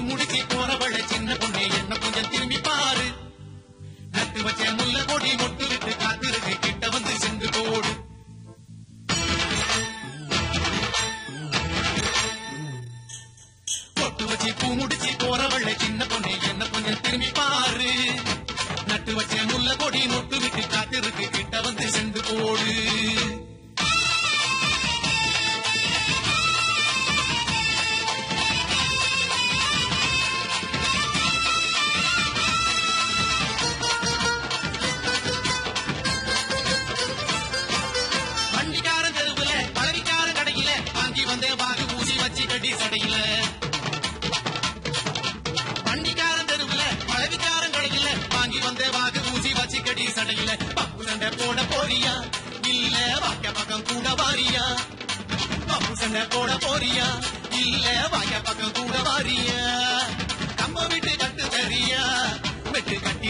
முடிச்சு போறவள சின்ன பொண்ணே என்ன கொஞ்சம் திரும்பி பாரு. நட்டு வச்ச முல்ல கொடி மொட்டு விட்டு காத்திருக்கு கிட்ட வந்து சென்று போடு. பொட்டு வச்சு பூ முடிச்சு போறவள சின்ன பொண்ணே என்ன கொஞ்சம் திரும்பி பாரு. நட்டு வச்ச முல்ல கொடி மொட்டு விட்டு காத்திருக்கு கிட்ட வந்து சென்று போடு. வண்டிக்காரன் தெருவுல பழவிக்காரன் கடையில வாங்கி வந்தே வாகு ஊசி வச்சு கட்டி சடையில. வண்டிக்காரன் தெருவுல பழவிக்காரன் கடையில வாங்கி வந்தே வாகு ஊசி வச்சு கட்டி சடையில. பப்பு சண்டை போட போறியா இல்ல வாக்க பக்கம் கூட வாரியா? பப்பு சண்டை போட போறியா இல்ல வாக்க பக்கம் கூட வாரியா? கம்ப விட்டு கட்டு சரியா வெட்டு கட்டி